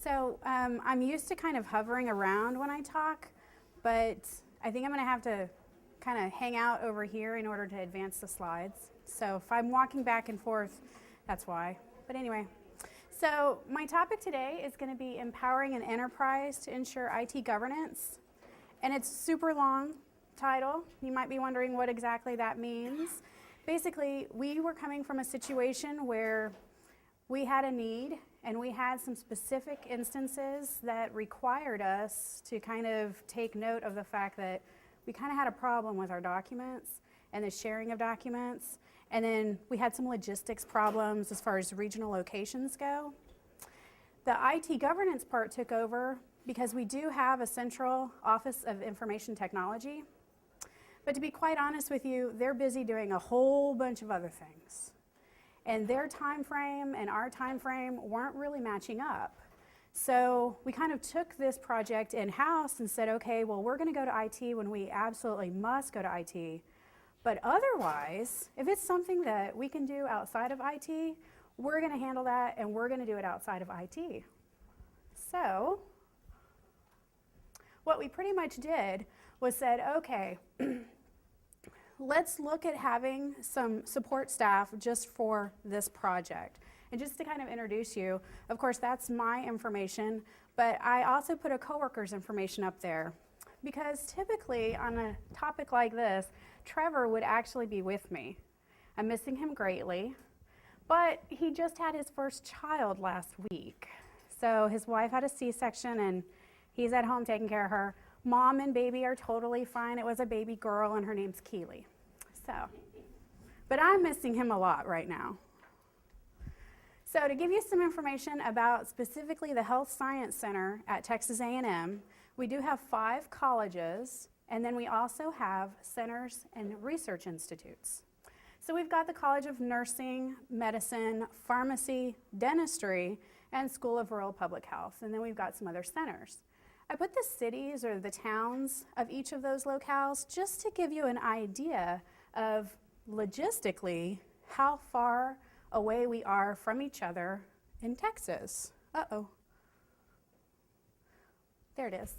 So I'm used to kind of hovering around when I talk, but I think I'm going to have to kind of hang out over here in order to advance the slides. So if I'm walking back and forth, that's why. But anyway, so my topic today is going to be empowering an enterprise to ensure IT governance. And it's a super long title. You might be wondering what exactly that means. Basically, we were coming from a situation where we had a need and we had some specific instances that required us to kind of take note of the fact that we kind of had a problem with our documents and the sharing of documents. And then we had some logistics problems as far as regional locations go. The IT governance part took over because we do have a central Office of Information Technology. But to be quite honest with you, they're busy doing a whole bunch of other things. And their time frame and our time frame weren't really matching up. So we kind of took this project in-house and said, okay, well, we're going to go to IT when we absolutely must go to IT. But otherwise, if it's something that we can do outside of IT, we're going to handle that and we're going to do it outside of IT. So what we pretty much did was said, okay, let's look at having some support staff just for this project. And just to kind of introduce you, of course, that's my information, but I also put a coworker's information up there because typically on a topic like this, Trevor would actually be with me. I'm missing him greatly, but he just had his first child last week. So his wife had a C-section and he's at home taking care of her. Mom and baby are totally fine. It was a baby girl and her name's Keely. So, but I'm missing him a lot right now. So to give you some information about specifically the Health Science Center at Texas A&M, we do have 5 colleges, and then we also have centers and research institutes. So we've got the College of Nursing, Medicine, Pharmacy, Dentistry, and School of Rural Public Health, and then we've got some other centers. I put the cities or the towns of each of those locales just to give you an idea of logistically how far away we are from each other in Texas. Uh-oh. There it is.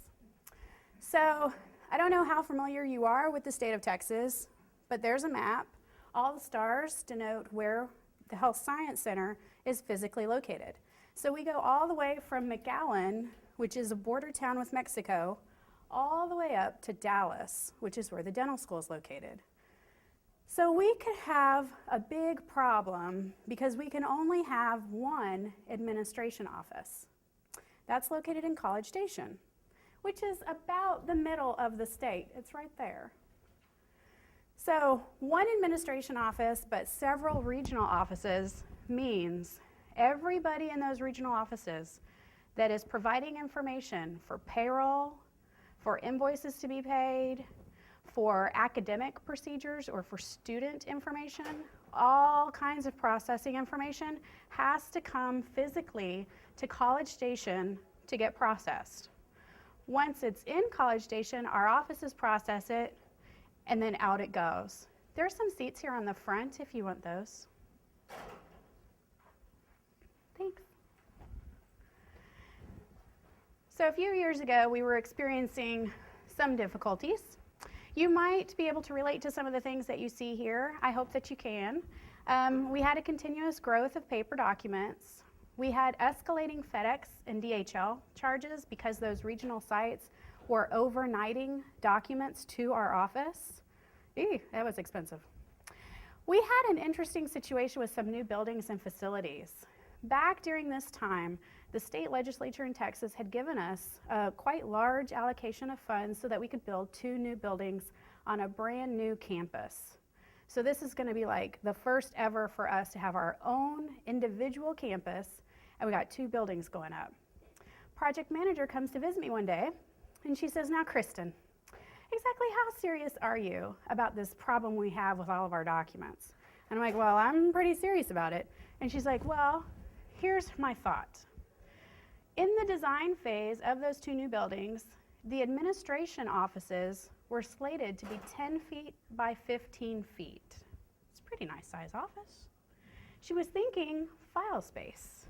So I don't know how familiar you are with the state of Texas, but there's a map. All the stars denote where the Health Science Center is physically located. So we go all the way from McAllen, which is a border town with Mexico, all the way up to Dallas, which is where the dental school is located. So we could have a big problem because we can only have one administration office. That's located in College Station, which is about the middle of the state. It's right there. So one administration office, but several regional offices means everybody in those regional offices that is providing information for payroll, for invoices to be paid, for academic procedures or for student information, all kinds of processing information has to come physically to College Station to get processed. Once it's in College Station, our offices process it, and then out it goes. There's some seats here on the front if you want those. Thanks. So a few years ago, we were experiencing some difficulties. You might be able to relate to some of the things that you see here. I hope that you can. We had a continuous growth of paper documents. We had escalating FedEx and DHL charges because those regional sites were overnighting documents to our office. That was expensive. We had an interesting situation with some new buildings and facilities. Back during this time, the state legislature in Texas had given us a quite large allocation of funds so that we could build 2 new buildings on a brand new campus. So this is going to be like the first ever for us to have our own individual campus, and we got 2 buildings going up. Project manager comes to visit me one day, and she says, "Now, Kristin, exactly how serious are you about this problem we have with all of our documents?" And I'm like, "Well, I'm pretty serious about it." And she's like, "Well, here's my thought. In the design phase of those 2 new buildings, the administration offices were slated to be 10 feet by 15 feet. It's a pretty nice size office. She was thinking file space.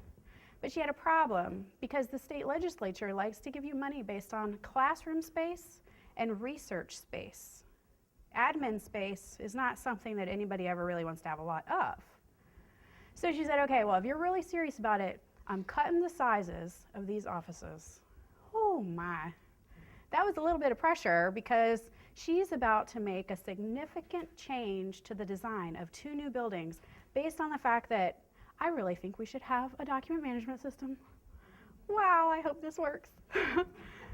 But she had a problem because the state legislature likes to give you money based on classroom space and research space. Admin space is not something that anybody ever really wants to have a lot of. So she said, okay, well, if you're really serious about it, I'm cutting the sizes of these offices. Oh my. That was a little bit of pressure because she's about to make a significant change to the design of 2 new buildings based on the fact that I really think we should have a document management system. Wow, I hope this works.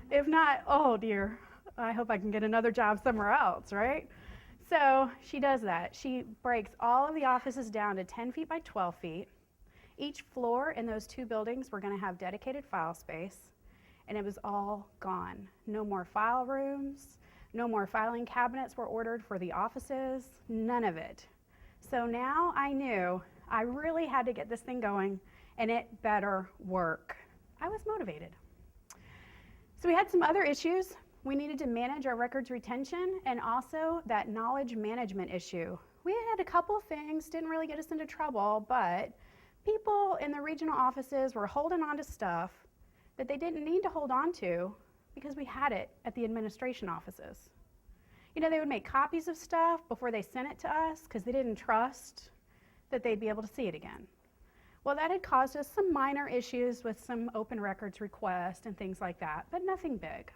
If not, oh dear, I hope I can get another job somewhere else, right? So she does that. She breaks all of the offices down to 10 feet by 12 feet. Each floor in those 2 buildings were going to have dedicated file space, and it was all gone. No more file rooms, no more filing cabinets were ordered for the offices, none of it. So now I knew I really had to get this thing going, and it better work. I was motivated. So we had some other issues. We needed to manage our records retention and also that knowledge management issue. We had a couple things, didn't really get us into trouble, but people in the regional offices were holding on to stuff that they didn't need to hold on to because we had it at the administration offices. You know, they would make copies of stuff before they sent it to us because they didn't trust that they'd be able to see it again. Well, that had caused us some minor issues with some open records requests and things like that, but nothing big.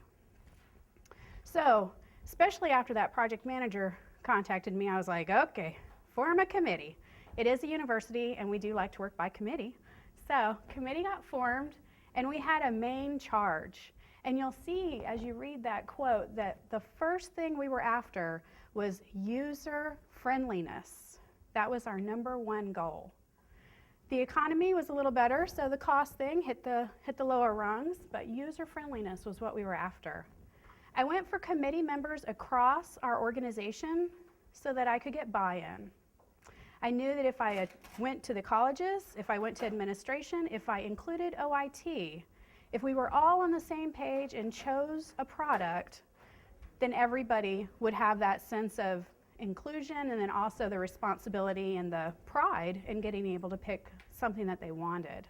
So, especially after that project manager contacted me, I was like, okay, form a committee. It is a university and we do like to work by committee. So, committee got formed and we had a main charge. And you'll see as you read that quote that the first thing we were after was user friendliness. That was our #1 goal. The economy was a little better, so the cost thing hit the lower rungs, but user friendliness was what we were after. I went for committee members across our organization so that I could get buy-in. I knew that if I went to the colleges, if I went to administration, if I included OIT, if we were all on the same page and chose a product, then everybody would have that sense of inclusion and then also the responsibility and the pride in getting able to pick something that they wanted.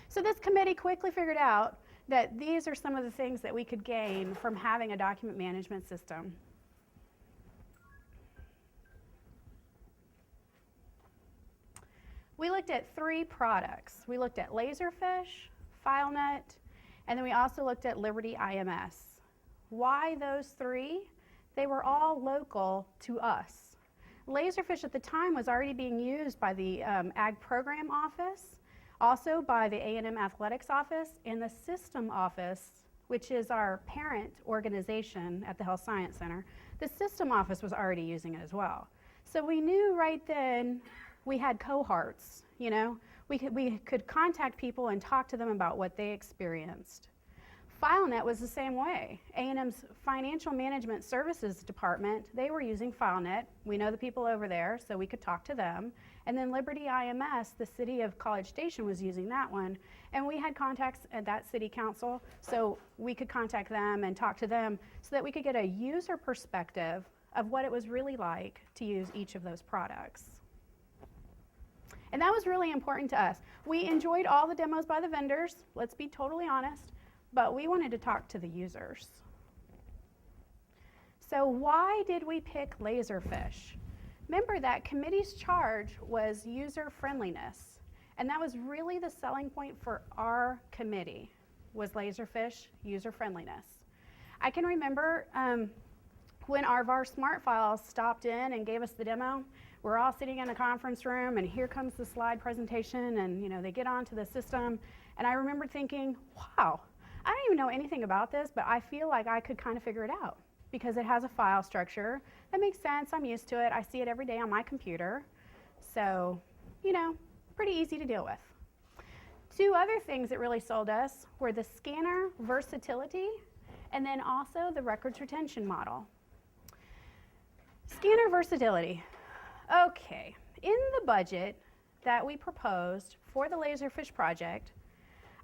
So this committee quickly figured out that these are some of the things that we could gain from having a document management system. We looked at 3 products. We looked at Laserfiche, FileNet, and then we also looked at Liberty IMS. Why those 3? They were all local to us. Laserfiche at the time was already being used by the Ag Program Office, also by the A&M Athletics Office, and the System Office, which is our parent organization at the Health Science Center. The System Office was already using it as well. So we knew right then we had cohorts, you know. We could contact people and talk to them about what they experienced. FileNet was the same way. A&M's Financial Management Services Department, they were using FileNet. We know the people over there, so we could talk to them. And then Liberty IMS, the city of College Station, was using that one. And we had contacts at that city council, so we could contact them and talk to them so that we could get a user perspective of what it was really like to use each of those products. And that was really important to us. We enjoyed all the demos by the vendors, let's be totally honest, but we wanted to talk to the users. So why did we pick Laserfiche? Remember that committee's charge was user friendliness, and that was really the selling point for our committee, was Laserfiche user friendliness. I can remember when our VAR Smart Files stopped in and gave us the demo. We're all sitting in a conference room and here comes the slide presentation and you know they get onto the system, and I remember thinking, wow, I don't even know anything about this, but I feel like I could kind of figure it out because it has a file structure. That makes sense, I'm used to it, I see it every day on my computer. So, you know, pretty easy to deal with. 2 other things that really sold us were the scanner versatility and then also the records retention model. Scanner versatility. Okay, in the budget that we proposed for the Laserfiche project,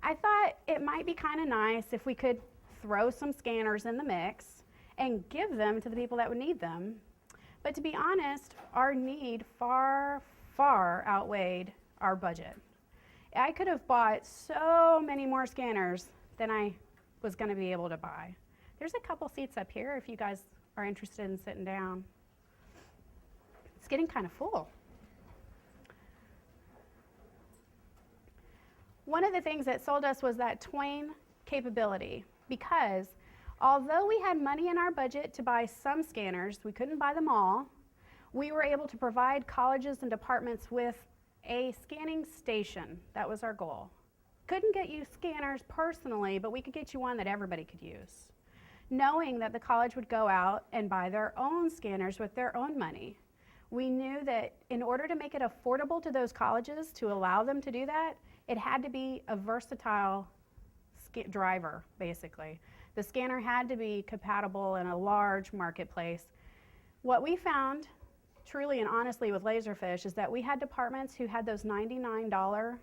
I thought it might be kind of nice if we could throw some scanners in the mix and give them to the people that would need them. But to be honest, our need far, far outweighed our budget. I could have bought so many more scanners than I was going to be able to buy. There's a couple seats up here if you guys are interested in sitting down. It's getting kind of full. One of the things that sold us was that TWAIN capability, because although we had money in our budget to buy some scanners, we couldn't buy them all, we were able to provide colleges and departments with a scanning station. That was our goal. Couldn't get you scanners personally, but we could get you one that everybody could use, knowing that the college would go out and buy their own scanners with their own money. We knew that in order to make it affordable to those colleges to allow them to do that, it had to be a versatile driver, basically. The scanner had to be compatible in a large marketplace. What we found, truly and honestly, with Laserfiche is that we had departments who had those $99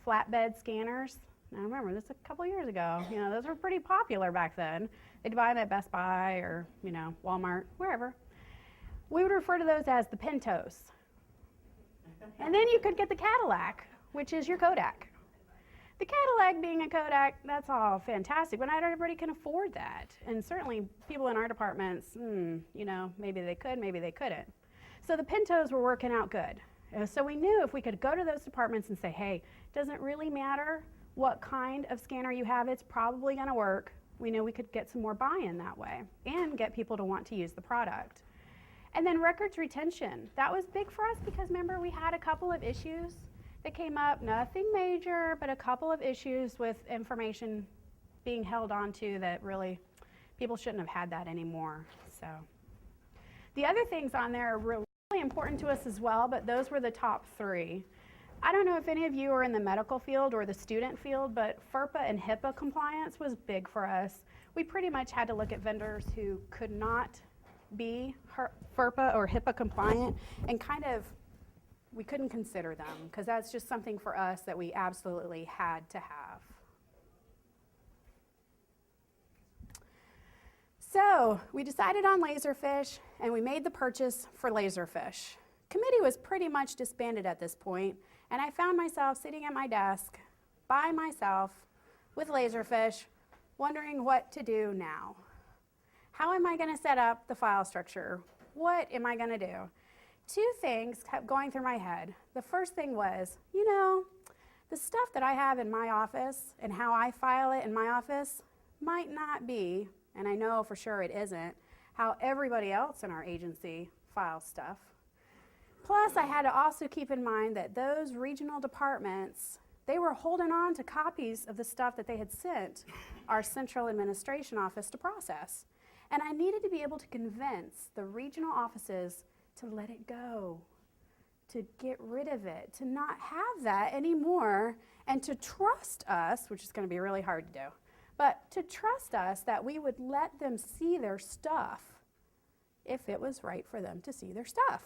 flatbed scanners. Now remember, this is a couple years ago. You know, those were pretty popular back then. They'd buy them at Best Buy or, you know, Walmart, wherever. We would refer to those as the Pintos. And then you could get the Cadillac, which is your Kodak. The Cadillac being a Kodak, that's all fantastic, but not everybody can afford that. And certainly people in our departments, you know, maybe they could, maybe they couldn't. So the Pintos were working out good. So we knew if we could go to those departments and say, hey, doesn't really matter what kind of scanner you have, it's probably going to work. We knew we could get some more buy-in that way and get people to want to use the product. And then records retention. That was big for us because remember we had a couple of issues that came up, nothing major, but a couple of issues with information being held onto that really people shouldn't have had that anymore. So the other things on there are really important to us as well, but those were the top three. I don't know if any of you are in the medical field or the student field, but FERPA and HIPAA compliance was big for us. We pretty much had to look at vendors who could not be FERPA or HIPAA compliant and kind of we couldn't consider them because that's just something for us that we absolutely had to have. So we decided on Laserfiche and we made the purchase for Laserfiche. Committee was pretty much disbanded at this point, and I found myself sitting at my desk by myself with Laserfiche wondering what to do now. How am I going to set up the file structure? What am I going to do? Two things kept going through my head. The first thing was, you know, the stuff that I have in my office and how I file it in my office might not be, and I know for sure it isn't, how everybody else in our agency files stuff. Plus, I had to also keep in mind that those regional departments, they were holding on to copies of the stuff that they had sent our central administration office to process. And I needed to be able to convince the regional offices to let it go, to get rid of it, to not have that anymore, and to trust us, which is going to be really hard to do, but to trust us that we would let them see their stuff if it was right for them to see their stuff.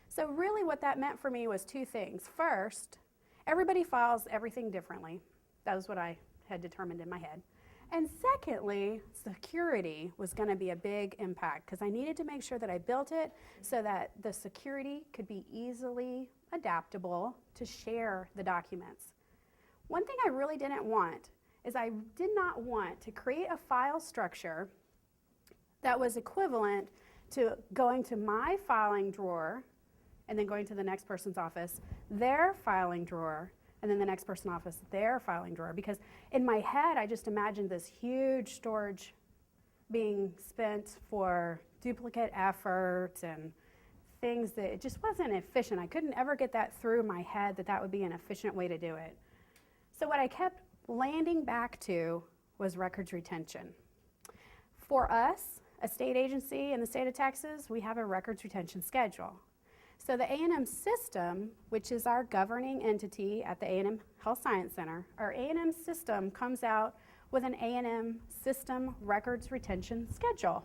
So really what that meant for me was two things. First, everybody files everything differently. That was what I had determined in my head. And secondly, security was going to be a big impact because I needed to make sure that I built it so that the security could be easily adaptable to share the documents. One thing I really didn't want is I did not want to create a file structure that was equivalent to going to my filing drawer and then going to the next person's office, their filing drawer, and then the next person's office, their filing drawer. Because in my head, I just imagined this huge storage being spent for duplicate effort and things that it just wasn't efficient. I couldn't ever get that through my head that that would be an efficient way to do it. So what I kept landing back to was records retention. For us, a state agency in the state of Texas, we have a records retention schedule. So the A&M system, which is our governing entity at the A&M Health Science Center, our A&M system comes out with an A&M system records retention schedule.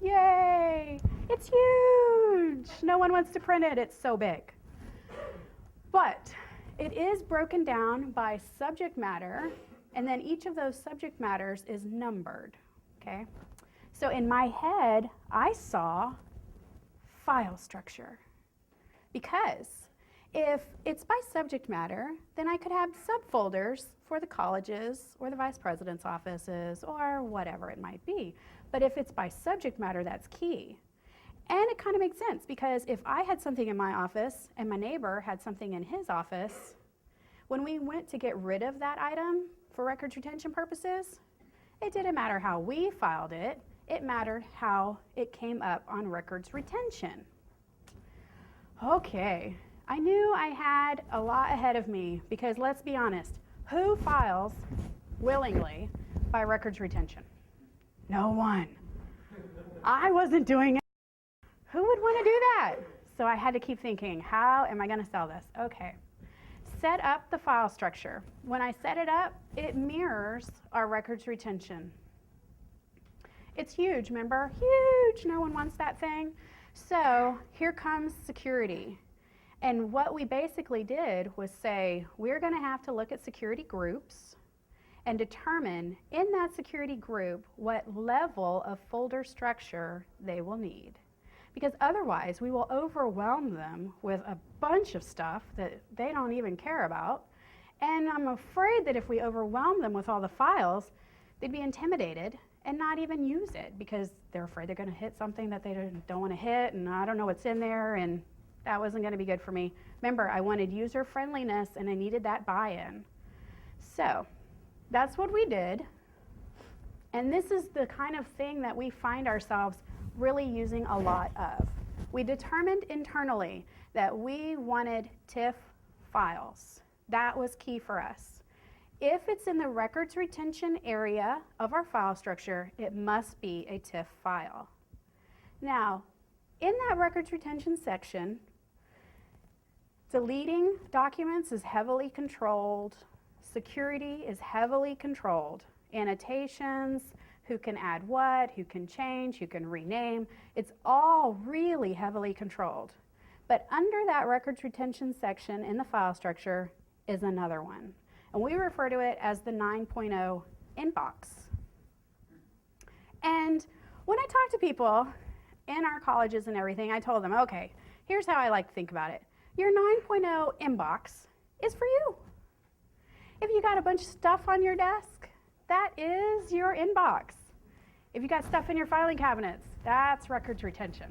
Yay! It's huge! No one wants to print it, it's so big. But it is broken down by subject matter, and then each of those subject matters is numbered, okay? So in my head, I saw file structure. Because If it's by subject matter, then I could have subfolders for the colleges or the vice president's offices or whatever it might be. But if it's by subject matter, that's key. And it kind of makes sense because if I had something in my office and my neighbor had something in his office, when we went to get rid of that item for records retention purposes, it didn't matter how we filed it, it mattered how it came up on records retention. Okay, I knew I had a lot ahead of me because let's be honest, who files willingly by records retention? No one. I wasn't doing it. Who would want to do that? So I had to keep thinking, how am I going to sell this? Okay. Set up the file structure. When I set it up, it mirrors our records retention. It's huge, remember? Huge. No one wants that thing. So here comes security. And what we basically did was say, we're going to have to look at security groups and determine in that security group what level of folder structure they will need. Because otherwise, we will overwhelm them with a bunch of stuff that they don't even care about. And I'm afraid that if we overwhelm them with all the files, they'd be intimidated and not even use it because they're afraid they're going to hit something that they don't want to hit, and I don't know what's in there, and that wasn't going to be good for me. Remember, I wanted user friendliness, and I needed that buy-in. So that's what we did. And this is the kind of thing that we find ourselves really using a lot of. We determined internally that we wanted TIFF files. That was key for us. If it's in the records retention area of our file structure, it must be a TIFF file. Now, in that records retention section, deleting documents is heavily controlled. Security is heavily controlled. Annotations, who can add what, who can change, who can rename. It's all really heavily controlled. But under that records retention section in the file structure is another one. And we refer to it as the 9.0 inbox. And when I talk to people in our colleges and everything, I told them, okay, here's how I like to think about it. Your 9.0 inbox is for you. If you got a bunch of stuff on your desk, that is your inbox. If you got stuff in your filing cabinets, that's records retention.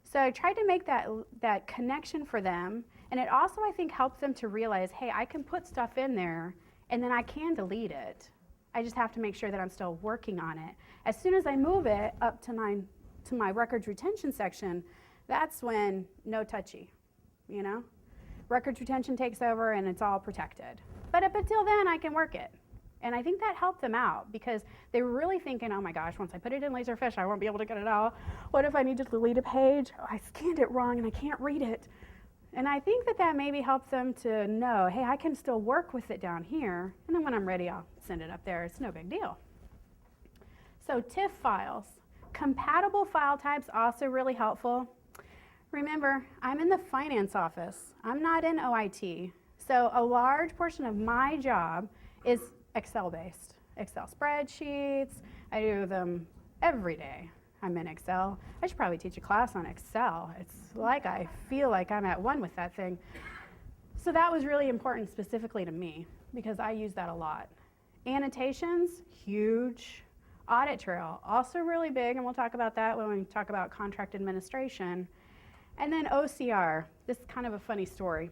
So I tried to make that connection for them, and it also, I think, helped them to realize, hey, I can put stuff in there, and then I can delete it. I just have to make sure that I'm still working on it. As soon as I move it up to my records retention section, that's when no touchy, you know? Records retention takes over, and it's all protected. But up until then, I can work it. And I think that helped them out because they were really thinking, oh my gosh, once I put it in Laserfiche, I won't be able to get it out. What if I need to delete a page? Oh, I scanned it wrong and I can't read it. And I think that maybe helped them to know, hey, I can still work with it down here. And then when I'm ready, I'll send it up there. It's no big deal. So TIFF files. Compatible file types also really helpful. Remember, I'm in the finance office. I'm not in OIT. So a large portion of my job is Excel-based. Excel spreadsheets, I do them every day. I'm in Excel. I should probably teach a class on Excel. It's like I feel like I'm at one with that thing. So that was really important specifically to me because I use that a lot. Annotations, huge. Audit trail, also really big, and we'll talk about that when we talk about contract administration. And then OCR, this is kind of a funny story.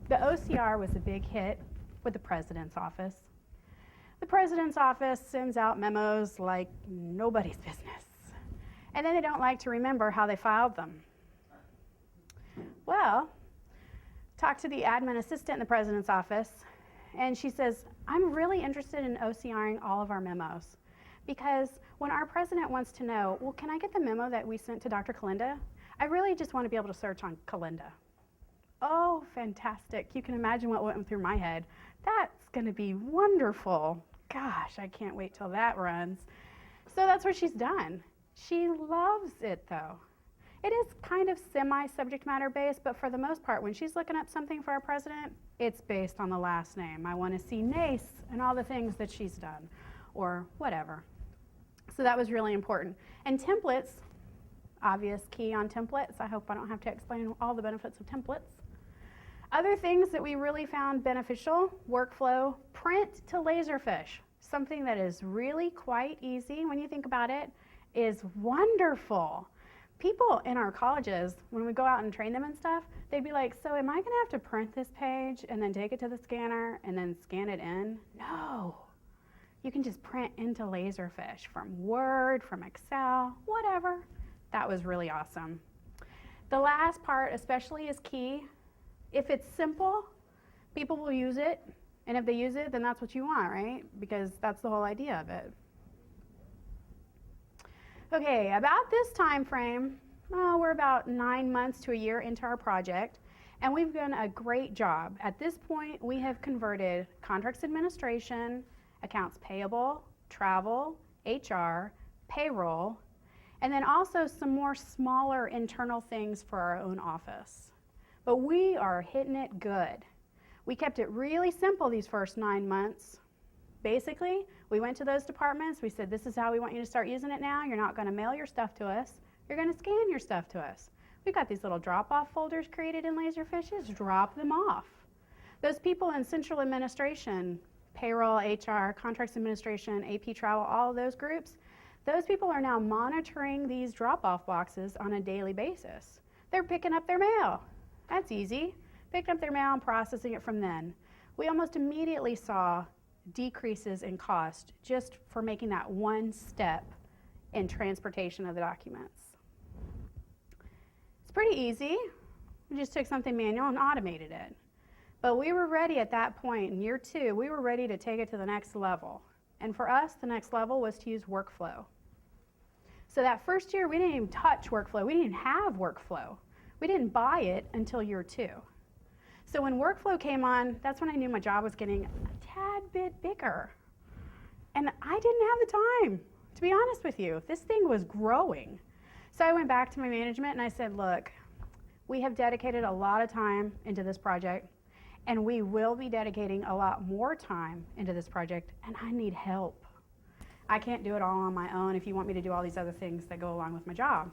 The OCR was a big hit with the president's office. The president's office sends out memos like nobody's business. And then they don't like to remember how they filed them. Well, talk to the admin assistant in the president's office, and she says, I'm really interested in OCRing all of our memos because when our president wants to know, well, can I get the memo that we sent to Dr. Kalinda? I really just want to be able to search on Kalinda. Oh, fantastic. You can imagine what went through my head. That's going to be wonderful. Gosh, I can't wait till that runs. So that's what she's done. She loves it, though. It is kind of semi-subject matter based, but for the most part, when she's looking up something for our president, it's based on the last name. I want to see Nace and all the things that she's done, or whatever. So that was really important. And templates, obvious key on templates. I hope I don't have to explain all the benefits of templates. Other things that we really found beneficial, workflow, print to Laserfiche. Something that is really quite easy when you think about it, is wonderful. People in our colleges, when we go out and train them and stuff, they'd be like, so am I gonna have to print this page and then take it to the scanner and then scan it in? No. You can just print into Laserfiche from Word, from Excel, whatever. That was really awesome. The last part especially is key. If it's simple, people will use it. And if they use it, then that's what you want, right? Because that's the whole idea of it. Okay, about this time frame, we're about 9 months to a year into our project, and we've done a great job. At this point, we have converted contracts administration, accounts payable, travel, HR, payroll, and then also some more smaller internal things for our own office. But we are hitting it good. We kept it really simple these first 9 months. Basically, we went to those departments, we said, this is how we want you to start using it now. You're not gonna mail your stuff to us. You're gonna scan your stuff to us. We've got these little drop-off folders created in Laserfiche. Just drop them off. Those people in central administration, payroll, HR, contracts administration, AP travel, all of those groups, those people are now monitoring these drop-off boxes on a daily basis. They're picking up their mail. That's easy. Picked up their mail and processing it from then. We almost immediately saw decreases in cost just for making that one step in transportation of the documents. It's pretty easy. We just took something manual and automated it. But we were ready at that point in year 2, we were ready to take it to the next level. And for us, the next level was to use workflow. So that first year, we didn't even touch workflow. We didn't even have workflow. We didn't buy it until year 2. So when workflow came on, that's when I knew my job was getting a tad bit bigger. And I didn't have the time, to be honest with you. This thing was growing. So I went back to my management and I said, look, we have dedicated a lot of time into this project, and we will be dedicating a lot more time into this project, and I need help. I can't do it all on my own if you want me to do all these other things that go along with my job.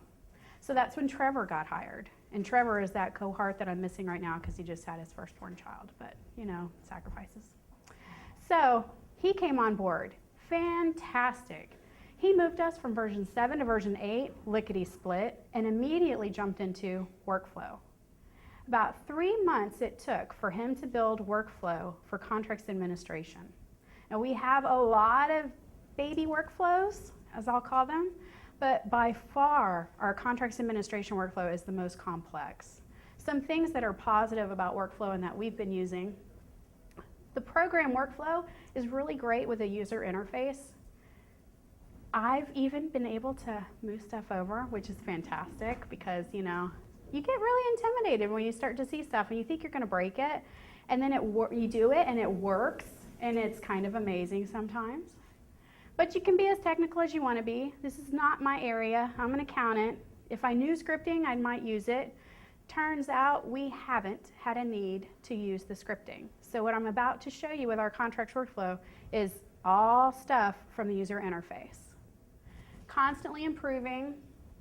So that's when Trevor got hired. And Trevor is that cohort that I'm missing right now because he just had his firstborn child, but you know, sacrifices. So he came on board. Fantastic. He moved us from version 7 to version 8, lickety split, and immediately jumped into workflow. About 3 months it took for him to build workflow for contracts administration. Now we have a lot of baby workflows, as I'll call them, but by far our contracts administration workflow is the most complex. Some things that are positive about workflow and that we've been using. The program workflow is really great with a user interface. I've even been able to move stuff over, which is fantastic because, you know, you get really intimidated when you start to see stuff and you think you're going to break it, and then you do it and it works, and it's kind of amazing sometimes. But you can be as technical as you want to be. This is not my area. I'm an accountant. If I knew scripting, I might use it. Turns out we haven't had a need to use the scripting. So what I'm about to show you with our contracts workflow is all stuff from the user interface. Constantly improving.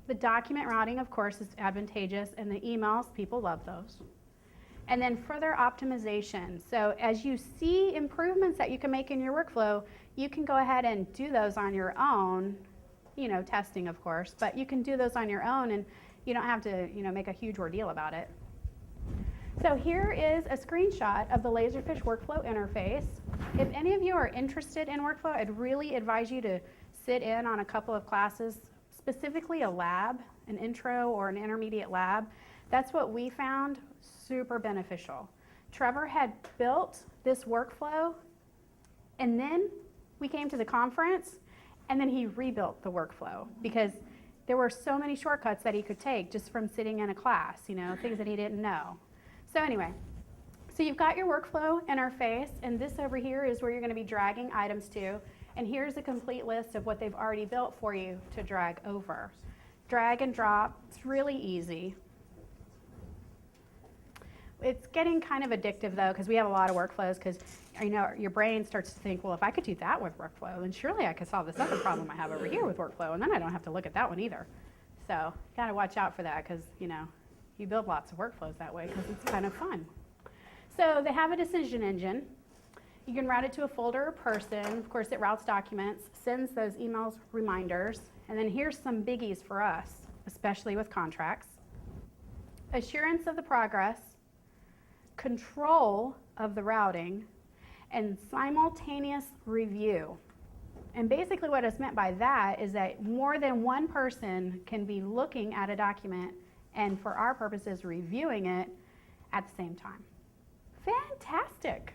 The document routing, of course, is advantageous, and the emails, people love those. And then further optimization. So as you see improvements that you can make in your workflow, you can go ahead and do those on your own, you know, testing of course, but you can do those on your own and you don't have to, you know, make a huge ordeal about it. So here is a screenshot of the Laserfiche workflow interface. If any of you are interested in workflow, I'd really advise you to sit in on a couple of classes, specifically a lab, an intro or an intermediate lab. That's what we found super beneficial. Trevor had built this workflow, and then we came to the conference, and then he rebuilt the workflow because there were so many shortcuts that he could take just from sitting in a class, you know, things that he didn't know. So anyway, so you've got your workflow interface, and this over here is where you're going to be dragging items to, and here's a complete list of what they've already built for you to drag over. Drag and drop, it's really easy. It's getting kind of addictive though, because we have a lot of workflows, because you know, your brain starts to think, well, if I could do that with workflow, then surely I could solve this other problem I have over here with workflow, and then I don't have to look at that one either. So you gotta watch out for that, because you know, you build lots of workflows that way because it's kind of fun. So they have a decision engine. You can route it to a folder or person. Of course, it routes documents, sends those emails, reminders, and then here's some biggies for us, especially with contracts. Assurance of the progress, control of the routing, and simultaneous review. And basically what is meant by that is that more than one person can be looking at a document and, for our purposes, reviewing it at the same time. Fantastic!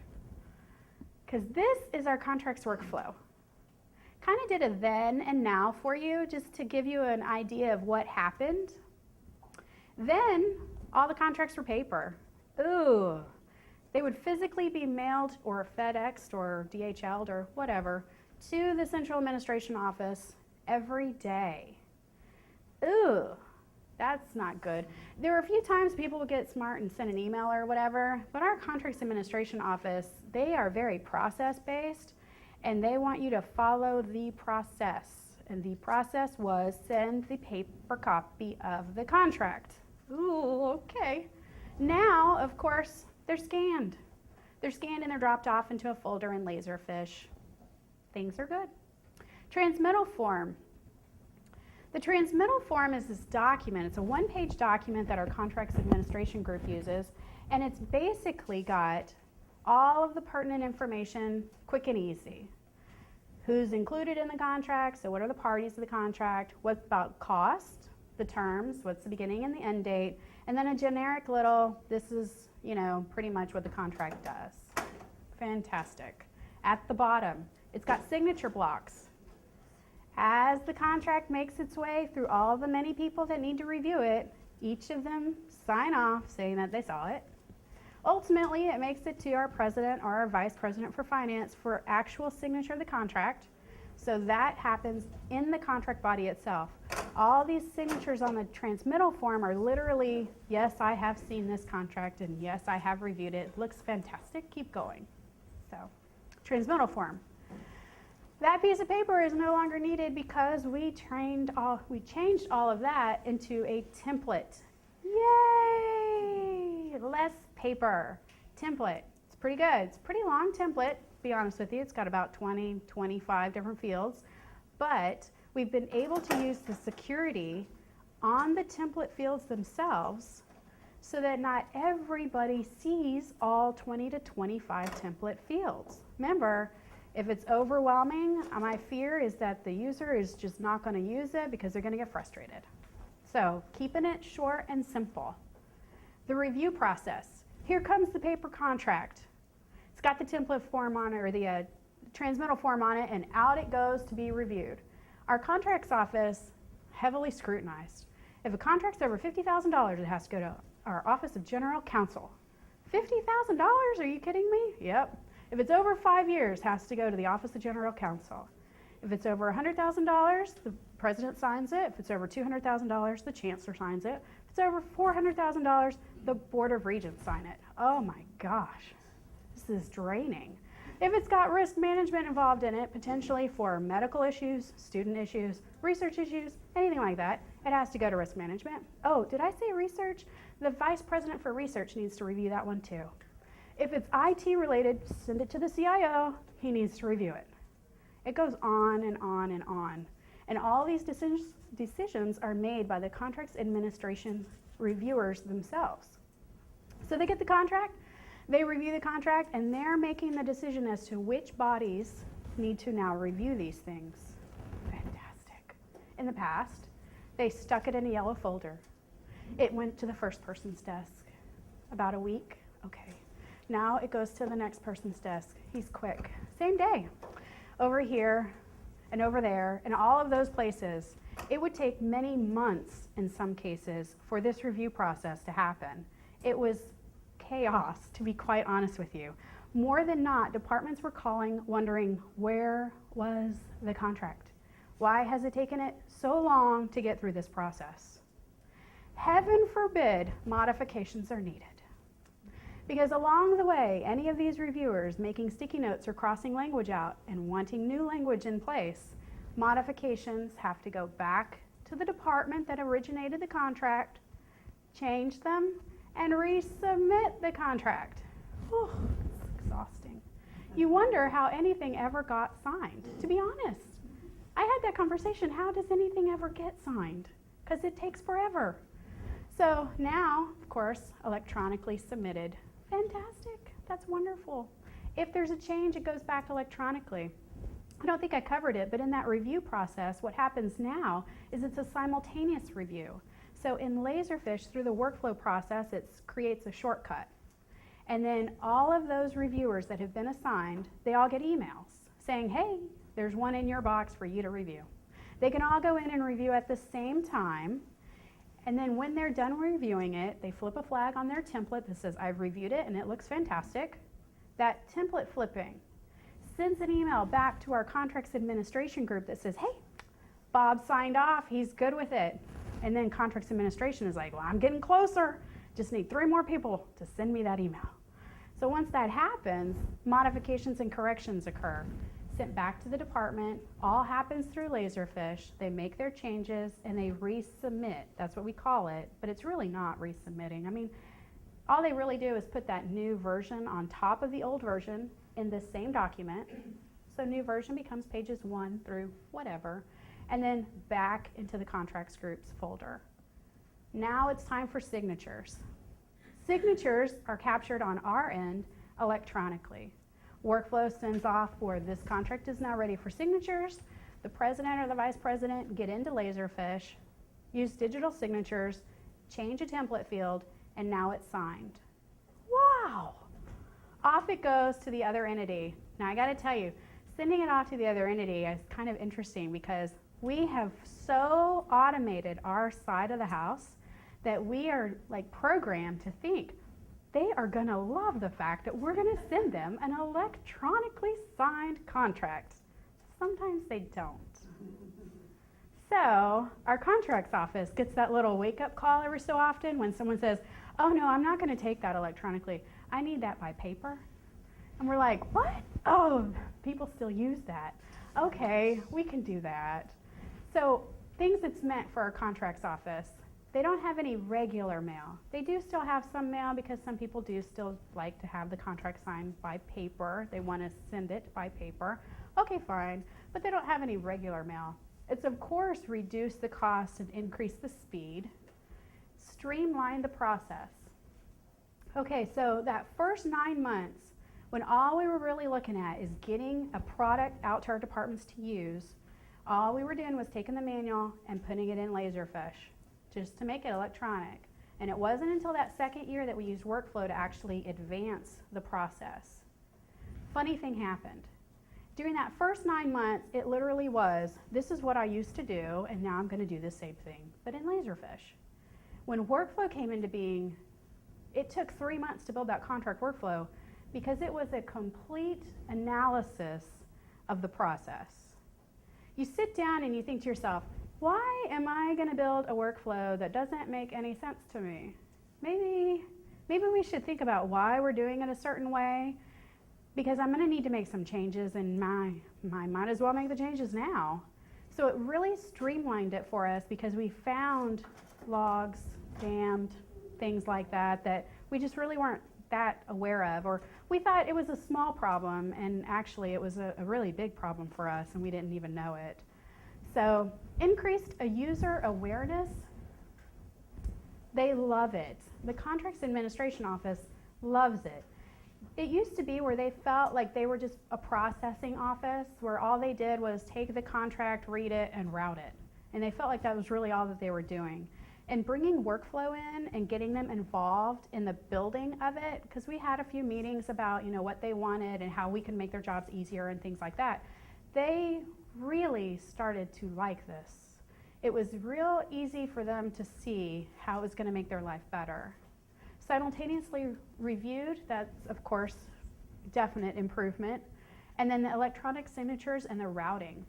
Because this is our contracts workflow. Kind of did a then and now for you, just to give you an idea of what happened. Then, all the contracts were paper. Ooh. They would physically be mailed or FedExed or DHL'd or whatever to the central administration office every day. Ooh, that's not good. There were a few times people would get smart and send an email or whatever, but our contracts administration office, they are very process-based, and they want you to follow the process. And the process was send the paper copy of the contract. Ooh, okay. Now, of course, they're scanned. They're scanned and they're dropped off into a folder in Laserfiche. Things are good. Transmittal form. The transmittal form is this document. It's a one-page document that our contracts administration group uses, and it's basically got all of the pertinent information, quick and easy. Who's included in the contract, so what are the parties of the contract, what about cost, the terms, what's the beginning and the end date, and then a generic little, this is, pretty much what the contract does. Fantastic. At the bottom, it's got signature blocks. As the contract makes its way through all the many people that need to review it, each of them sign off saying that they saw it. Ultimately, it makes it to our president or our vice president for finance for actual signature of the contract. So that happens in the contract body itself. All these signatures on the transmittal form are literally, yes, I have seen this contract, and yes, I have reviewed it. Looks fantastic. Keep going. So, transmittal form. That piece of paper is no longer needed because we changed all of that into a template. Yay! Less paper. Template. It's pretty good. It's a pretty long template, to be honest with you. It's got about 20, 25 different fields. But we've been able to use the security on the template fields themselves so that not everybody sees all 20 to 25 template fields. Remember, if it's overwhelming, my fear is that the user is just not going to use it because they're going to get frustrated. So keeping it short and simple. The review process. Here comes the paper contract. It's got the template form on it, or the transmittal form on it, and out it goes to be reviewed. Our contracts office, heavily scrutinized. If a contract's over $50,000, it has to go to our Office of General Counsel. $50,000? Are you kidding me? Yep. If it's over 5 years, it has to go to the Office of General Counsel. If it's over $100,000, the president signs it. If it's over $200,000, the chancellor signs it. If it's over $400,000, the Board of Regents sign it. Oh my gosh, this is draining. If it's got risk management involved in it, potentially for medical issues, student issues, research issues, anything like that, it has to go to risk management. Oh, did I say research? The vice president for research needs to review that one too. If it's IT related, send it to the CIO. He needs to review it. It goes on and on and on. And all these decisions are made by the contracts administration reviewers themselves. So they get the contract, they review the contract, and they're making the decision as to which bodies need to now review these things. Fantastic. In the past, they stuck it in a yellow folder. It went to the first person's desk. About a week, okay. Now it goes to the next person's desk. He's quick. Same day. Over here and over there and all of those places, it would take many months in some cases for this review process to happen. It was chaos, to be quite honest with you. More than not, departments were calling, wondering, where was the contract? Why has it taken it so long to get through this process? Heaven forbid modifications are needed. Because along the way, any of these reviewers making sticky notes or crossing language out and wanting new language in place, modifications have to go back to the department that originated the contract, change them, and resubmit the contract. Oh, it's exhausting. You wonder how anything ever got signed, to be honest. I had that conversation, how does anything ever get signed? Because it takes forever. So now, of course, electronically submitted. Fantastic, that's wonderful. If there's a change, it goes back electronically. I don't think I covered it, but in that review process, what happens now is it's a simultaneous review. So in Laserfiche, through the workflow process, it creates a shortcut. And then all of those reviewers that have been assigned, they all get emails saying, hey, there's one in your box for you to review. They can all go in and review at the same time. And then when they're done reviewing it, they flip a flag on their template that says, I've reviewed it and it looks fantastic. That template flipping sends an email back to our contracts administration group that says, hey, Bob signed off, he's good with it. And then contracts administration is like, well, I'm getting closer. Just need 3 more people to send me that email. So once that happens, modifications and corrections occur. Sent back to the department, all happens through Laserfiche. They make their changes and they resubmit. That's what we call it, but it's really not resubmitting. I mean, all they really do is put that new version on top of the old version in the same document. So new version becomes pages 1 through whatever, and then back into the contracts groups folder. Now it's time for signatures. Signatures are captured on our end electronically. Workflow sends off where this contract is now ready for signatures. The president or the vice president get into Laserfiche, use digital signatures, change a template field, and now it's signed. Wow! Off it goes to the other entity. Now I gotta tell you, sending it off to the other entity is kind of interesting because we have so automated our side of the house that we are like programmed to think they are gonna love the fact that we're gonna send them an electronically signed contract. Sometimes they don't. So our contracts office gets that little wake-up call every so often when someone says, oh no, I'm not gonna take that electronically. I need that by paper. And we're like, what? Oh, people still use that. Okay, we can do that. So things that's meant for our contracts office, they don't have any regular mail. They do still have some mail because some people do still like to have the contract signed by paper. They want to send it by paper. Okay, fine, but they don't have any regular mail. It's of course reduce the cost and increase the speed, streamline the process. Okay, so that first 9 months, when all we were really looking at is getting a product out to our departments to use, all we were doing was taking the manual and putting it in Laserfiche just to make it electronic. And it wasn't until that second year that we used workflow to actually advance the process. Funny thing happened. During that first 9 months, it literally was, this is what I used to do, and now I'm going to do the same thing, but in Laserfiche. When workflow came into being, it took 3 months to build that contract workflow because it was a complete analysis of the process. You sit down and you think to yourself, why am I going to build a workflow that doesn't make any sense to me? Maybe we should think about why we're doing it a certain way, because I'm going to need to make some changes and might as well make the changes now. So it really streamlined it for us because we found logs, damned, things like that that we just really weren't that aware of, or we thought it was a small problem and actually it was a really big problem for us and we didn't even know it. So increased a user awareness. They love it. The Contracts Administration Office loves it. It used to be where they felt like they were just a processing office where all they did was take the contract, read it, and route it. And they felt like that was really all that they were doing. And bringing workflow in and getting them involved in the building of it, because we had a few meetings about what they wanted and how we can make their jobs easier and things like that, they really started to like this. It was real easy for them to see how it was going to make their life better. Simultaneously reviewed, that's of course definite improvement. And then the electronic signatures and the routing.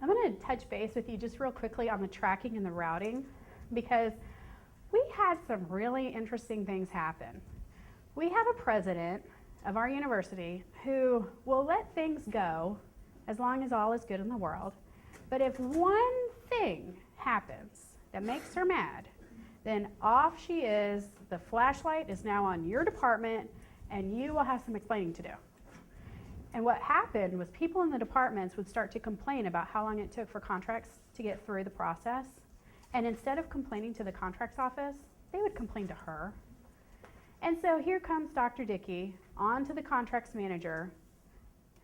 I'm going to touch base with you just real quickly on the tracking and the routing because we had some really interesting things happen. We have a president of our university who will let things go as long as all is good in the world. But if one thing happens that makes her mad, then off she is, the flashlight is now on your department, and you will have some explaining to do. And what happened was people in the departments would start to complain about how long it took for contracts to get through the process. And instead of complaining to the contracts office, they would complain to her. And so here comes Dr. Dickey on to the contracts manager.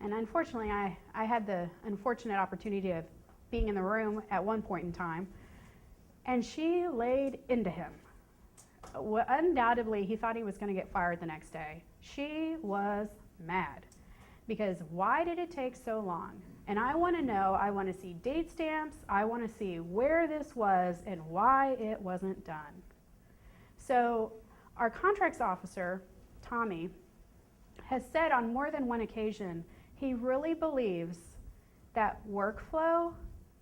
And unfortunately, I had the unfortunate opportunity of being in the room at one point in time. And she laid into him. Well, undoubtedly, he thought he was going to get fired the next day. She was mad. Because why did it take so long? And I want to know, I want to see date stamps, I want to see where this was and why it wasn't done. So our contracts officer, Tommy, has said on more than one occasion, he really believes that workflow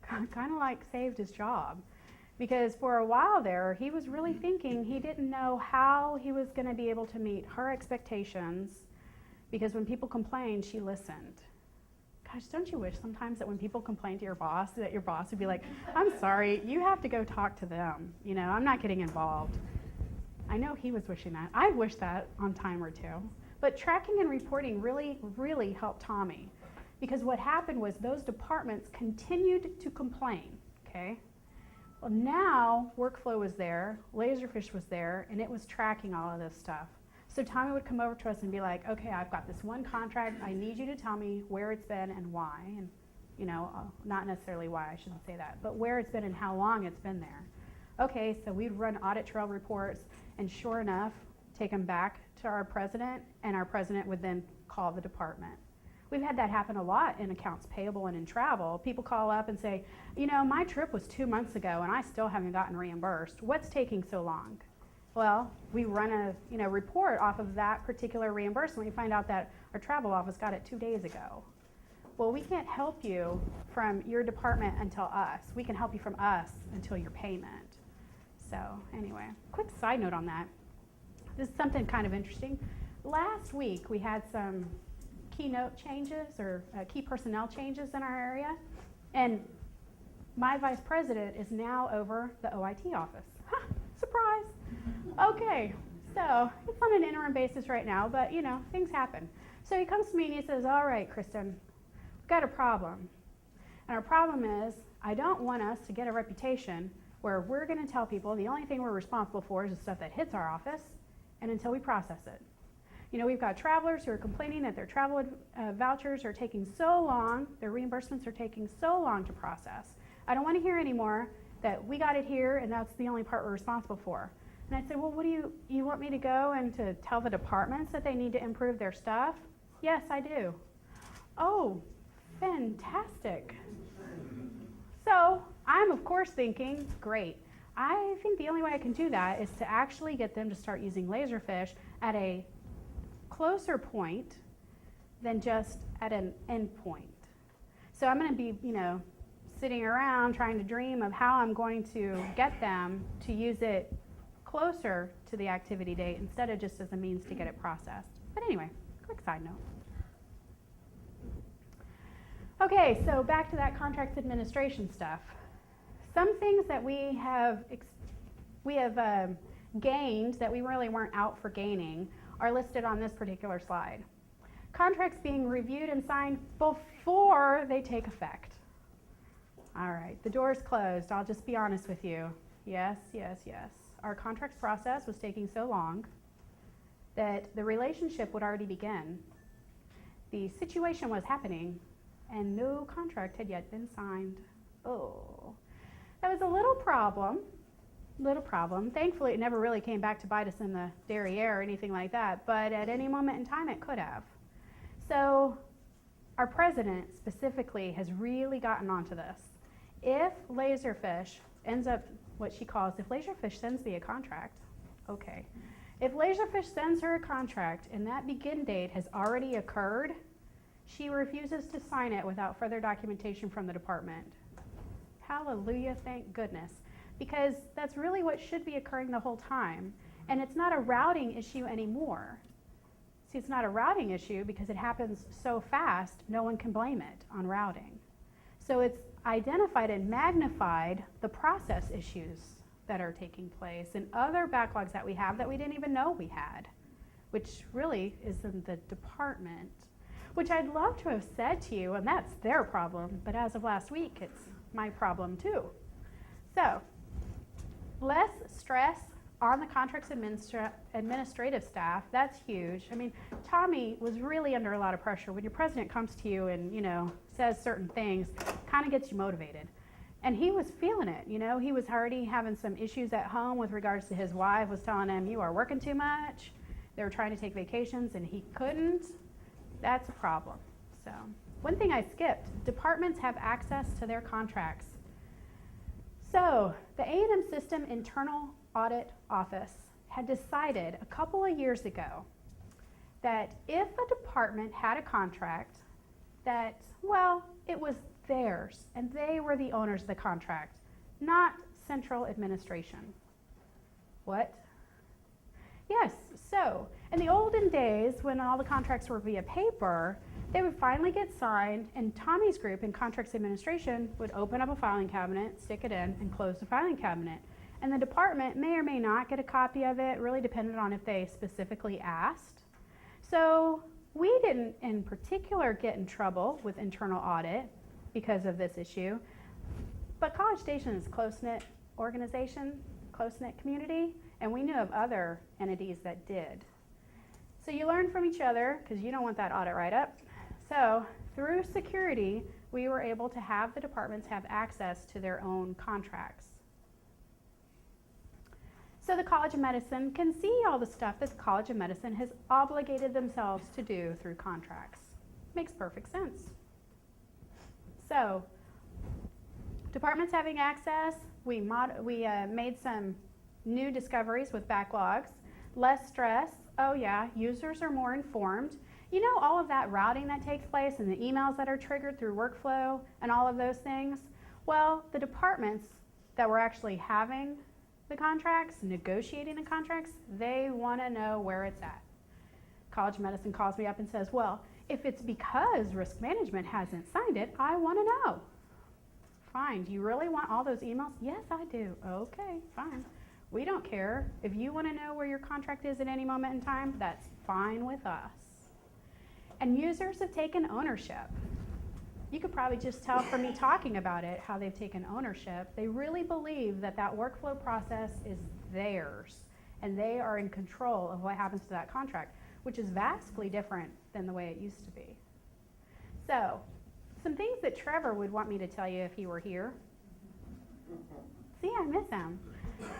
kind of like saved his job. Because for a while there, he was really thinking he didn't know how he was going to be able to meet her expectations, because when people complained, she listened. Gosh, don't you wish sometimes that when people complain to your boss, that your boss would be like, I'm sorry, you have to go talk to them. You know, I'm not getting involved. I know he was wishing that. I wish that on time or two. But tracking and reporting really, really helped Tommy. Because what happened was those departments continued to complain, okay? Well, now workflow was there, Laserfiche was there, and it was tracking all of this stuff. So Tommy would come over to us and be like, okay, I've got this one contract. I need you to tell me where it's been and why. And, you know, not necessarily why, I shouldn't say that, but where it's been and how long it's been there. Okay, so we'd run audit trail reports, and sure enough, take them back to our president, and our president would then call the department. We've had that happen a lot in accounts payable and in travel. People call up and say, you know, my trip was 2 months ago, and I still haven't gotten reimbursed. What's taking so long? Well, we run a report off of that particular reimbursement. We find out that our travel office got it 2 days ago. Well, we can't help you from your department until us. We can help you from us until your payment. So anyway, quick side note on that. This is something kind of interesting. Last week we had some keynote changes or key personnel changes in our area, and my vice president is now over the OIT office. Huh, surprise. Okay, so it's on an interim basis right now, but you know, things happen. So he comes to me and he says, all right, Kristin, we've got a problem. And our problem is, I don't want us to get a reputation where we're going to tell people the only thing we're responsible for is the stuff that hits our office, and until we process it. You know, we've got travelers who are complaining that their travel vouchers are taking so long, their reimbursements are taking so long to process. I don't want to hear anymore that we got it here and that's the only part we're responsible for. And I said, well, what do you want me to go and to tell the departments that they need to improve their stuff? Yes, I do. Oh, fantastic. So I'm, of course, thinking, great. I think the only way I can do that is to actually get them to start using Laserfiche at a closer point than just at an end point. So I'm going to be, you know, sitting around trying to dream of how I'm going to get them to use it closer to the activity date instead of just as a means to get it processed. But anyway, quick side note. Okay, so back to that contracts administration stuff. Some things that we have gained that we really weren't out for gaining are listed on this particular slide. Contracts being reviewed and signed before they take effect. All right, the door's closed. I'll just be honest with you. Yes, yes, yes. Our contracts process was taking so long that the relationship would already begin. The situation was happening and no contract had yet been signed. Oh, that was a little problem. Thankfully, it never really came back to bite us in the derriere or anything like that, but at any moment in time, it could have. So our president specifically has really gotten onto this. If Laserfiche ends up what she calls, if Laserfiche sends me a contract, okay. If Laserfiche sends her a contract and that begin date has already occurred, she refuses to sign it without further documentation from the department. Hallelujah, thank goodness. Because that's really what should be occurring the whole time. And it's not a routing issue anymore. See, it's not a routing issue because it happens so fast, no one can blame it on routing. So it's identified and magnified the process issues that are taking place and other backlogs that we have that we didn't even know we had, which really is in the department, which I'd love to have said to you, and that's their problem, but as of last week, it's my problem too. So, less stress on the contracts administrative staff, that's huge. I mean, Tommy was really under a lot of pressure. When your president comes to you and, says certain things, kind of gets you motivated. And he was feeling it, he was already having some issues at home with regards to his wife was telling him, you are working too much. They were trying to take vacations and he couldn't. That's a problem. So, one thing I skipped, departments have access to their contracts. So, the A&M System Internal Audit Office had decided a couple of years ago that if a department had a contract that, well, it was theirs and they were the owners of the contract, not central administration. What? Yes, so in the olden days when all the contracts were via paper, they would finally get signed and Tommy's group in contracts administration would open up a filing cabinet, stick it in, and close the filing cabinet. And the department may or may not get a copy of it, really depended on if they specifically asked. So we didn't in particular get in trouble with internal audit because of this issue, but College Station is a close-knit organization, close-knit community, and we knew of other entities that did. So you learn from each other because you don't want that audit write-up. So through security, we were able to have the departments have access to their own contracts. So the College of Medicine can see all the stuff that the College of Medicine has obligated themselves to do through contracts. Makes perfect sense. So, departments having access, we made some new discoveries with backlogs, less stress. Oh yeah, users are more informed. All of that routing that takes place and the emails that are triggered through workflow and all of those things. Well, the departments that were actually having the contracts, negotiating the contracts, they want to know where it's at. College of Medicine calls me up and says, well, if it's because risk management hasn't signed it, I want to know. Fine, do you really want all those emails? Yes, I do. Okay, fine. We don't care. If you want to know where your contract is at any moment in time, that's fine with us. And users have taken ownership. You could probably just tell from me talking about it how they've taken ownership. They really believe that that workflow process is theirs and they are in control of what happens to that contract, which is vastly different than the way it used to be. So, some things that Trevor would want me to tell you if he were here. See, I miss him.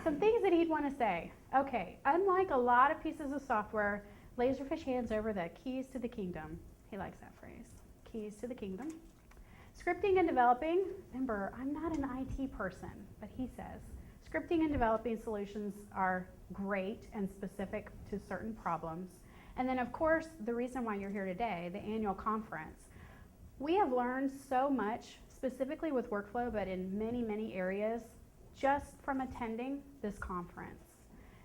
Some things that he'd want to say. Okay, unlike a lot of pieces of software, Laserfiche hands over the keys to the kingdom. He likes that phrase. Keys to the kingdom. Scripting and developing. Remember, I'm not an IT person, but he says scripting and developing solutions are great and specific to certain problems. And then, of course, the reason why you're here today, the annual conference. We have learned so much, specifically with workflow, but in many, many areas, just from attending this conference.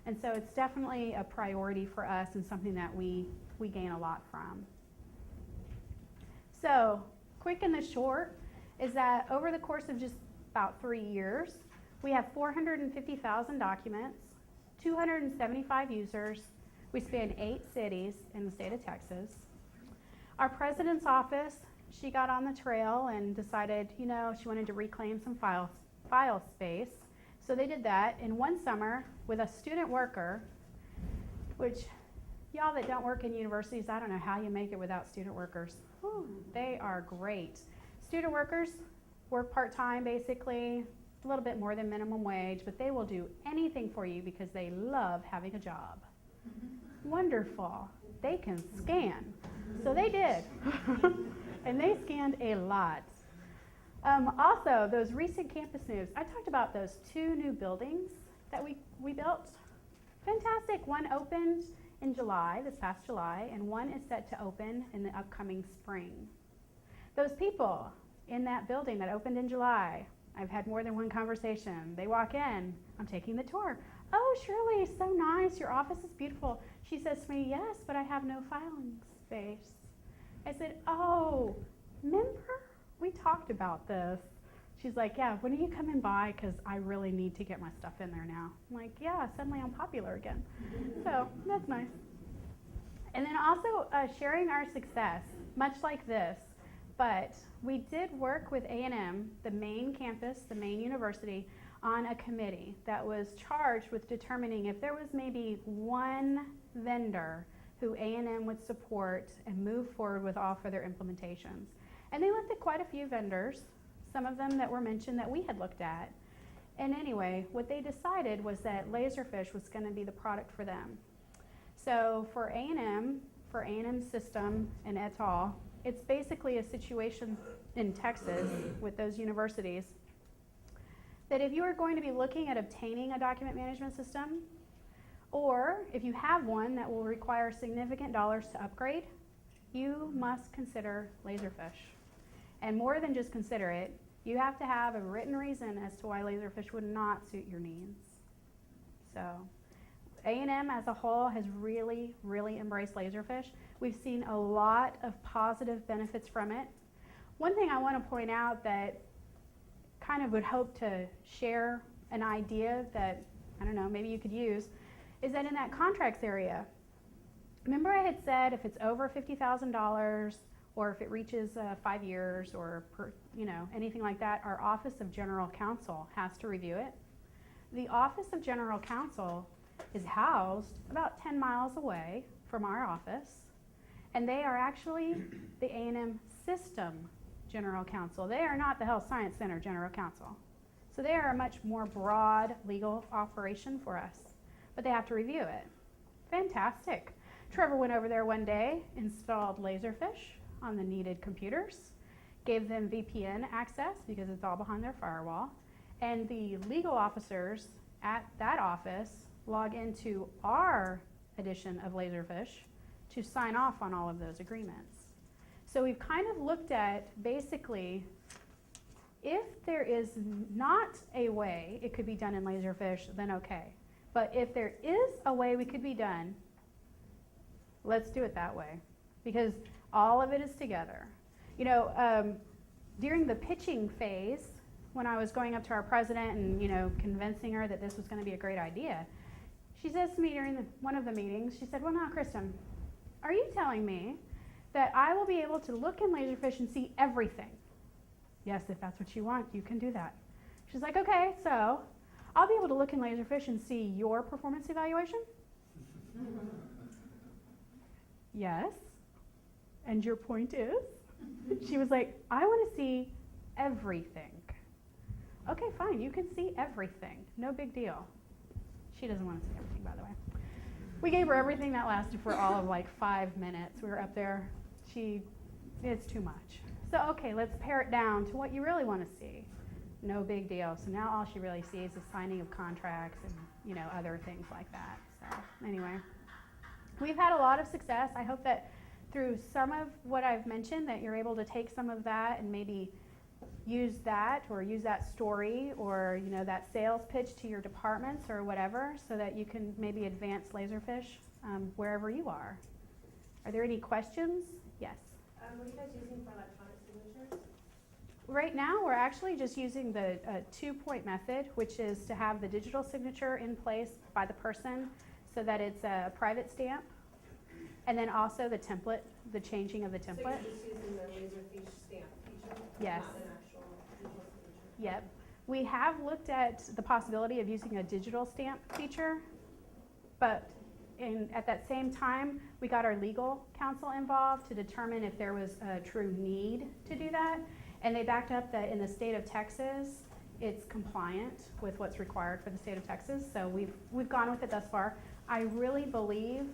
And so it's definitely a priority for us and something that we gain a lot from. So, quick and the short is that over the course of just about 3 years, we have 450,000 documents, 275 users. We span 8 cities in the state of Texas. Our president's office, she got on the trail and decided, she wanted to reclaim some file space. So they did that in one summer with a student worker, which y'all that don't work in universities, I don't know how you make it without student workers. Whew, they are great. Student workers work part-time basically, a little bit more than minimum wage, but they will do anything for you because they love having a job. Wonderful. They can scan. So they did. And they scanned a lot. Also, those recent campus news, I talked about those 2 new buildings that we built. Fantastic. One opened in July, this past July, and one is set to open in the upcoming spring. Those people in that building that opened in July, I've had more than one conversation. They walk in, I'm taking the tour. Oh, Shirley, so nice, your office is beautiful. She says to me, yes, but I have no filing space. I said, oh, remember? We talked about this. She's like, yeah, when are you coming by? Because I really need to get my stuff in there now. I'm like, yeah, suddenly I'm popular again. So that's nice. And then also sharing our success, much like this, but we did work with A&M, the main campus, the main university, on a committee that was charged with determining if there was maybe one vendor who A&M would support and move forward with all further implementations. And they looked at quite a few vendors, some of them that were mentioned that we had looked at. And anyway, what they decided was that Laserfiche was going to be the product for them. So for A&M System and et al., it's basically a situation in Texas with those universities that if you are going to be looking at obtaining a document management system, or if you have one that will require significant dollars to upgrade, you must consider Laserfiche. And more than just consider it, you have to have a written reason as to why Laserfiche would not suit your needs. So A&M as a whole has really, really embraced Laserfiche. We've seen a lot of positive benefits from it. One thing I want to point out that kind of would hope to share an idea that, I don't know, maybe you could use, is that in that contracts area, remember I had said if it's over $50,000 or if it reaches 5 years or anything like that, our Office of General Counsel has to review it. The Office of General Counsel is housed about 10 miles away from our office, and they are actually the A&M System General Counsel. They are not the Health Science Center General Counsel. So they are a much more broad legal operation for us, but they have to review it. Fantastic. Trevor went over there one day, installed Laserfiche on the needed computers, gave them VPN access because it's all behind their firewall, and the legal officers at that office log into our edition of Laserfiche to sign off on all of those agreements. So we've kind of looked at basically if there is not a way it could be done in Laserfiche, then okay. But if there is a way we could be done, let's do it that way because all of it is together. During the pitching phase, when I was going up to our president and convincing her that this was going to be a great idea, she says to me during one of the meetings, she said, well, now, Kristin, are you telling me that I will be able to look in Laserfiche and see everything? Yes, if that's what you want, you can do that. She's like, okay, so I'll be able to look in Laserfiche and see your performance evaluation? Yes. And your point is? She was like, I want to see everything. Okay, fine, you can see everything. No big deal. She doesn't want to see everything, by the way. We gave her everything that lasted for all of like 5 minutes. We were up there. It's too much. So, okay, let's pare it down to what you really want to see. No big deal. So now all she really sees is signing of contracts and, other things like that. So anyway, we've had a lot of success. I hope that through some of what I've mentioned that you're able to take some of that and maybe use that or use that story or that sales pitch to your departments or whatever so that you can maybe advance Laserfiche wherever you are. Are there any questions? Yes. What are you guys using for electronic signatures? Right now we're actually just using the 2-point method, which is to have the digital signature in place by the person so that it's a private stamp, and then also the template, the changing of the template. So you're just using the Laserfiche stamp feature? Yes. Not an actual digital signature? Yep. We have looked at the possibility of using a digital stamp feature, but at that same time, we got our legal counsel involved to determine if there was a true need to do that. And they backed up that in the state of Texas, it's compliant with what's required for the state of Texas. So we've gone with it thus far. I really believe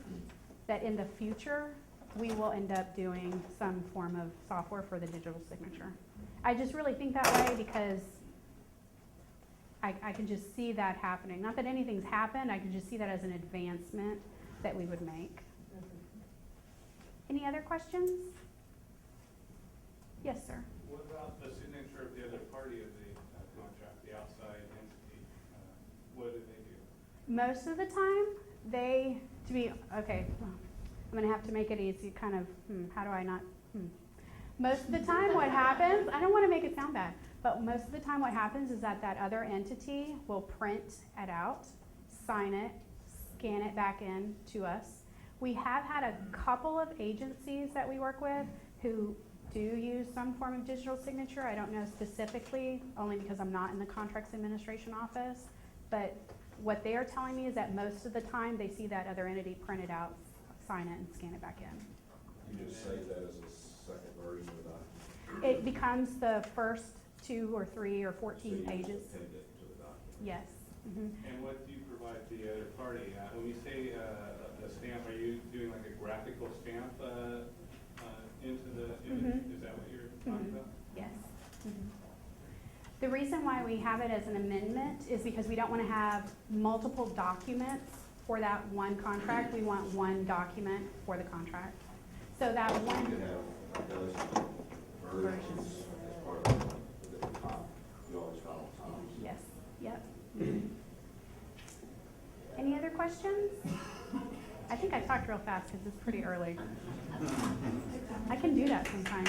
that in the future, we will end up doing some form of software for the digital signature. I just really think that way because I can just see that happening. Not that anything's happened, I can just see that as an advancement that we would make. Any other questions? Yes, sir. What about the signature of the other party of the contract, the outside entity? What do they do? Most of the time, I'm going to have to make it easy, kind of, how do I not, Most of the time what happens, I don't want to make it sound bad, but most of the time what happens is that other entity will print it out, sign it, scan it back in to us. We have had a couple of agencies that we work with who do use some form of digital signature. I don't know specifically, only because I'm not in the contracts administration office, but what they are telling me is that most of the time they see that other entity print it out, sign it, and scan it back in. You just save that as a second version of the document? It becomes the first 2 or 3 or 14 So you pages. just append it to the document? Yes. Mhm. And what do you provide the other party? When you say a stamp, are you doing like a graphical stamp into the image? Mhm. Is that what you're talking Mhm. about? Yes. Mhm. The reason why we have it as an amendment is because we don't want to have multiple documents for that one contract. We want one document for the contract. So that You one, can have those versions as part of the top. You always follow tops. yes, yep. Mhm. Any other questions? I think I talked real fast because it's pretty early. I can do that sometimes.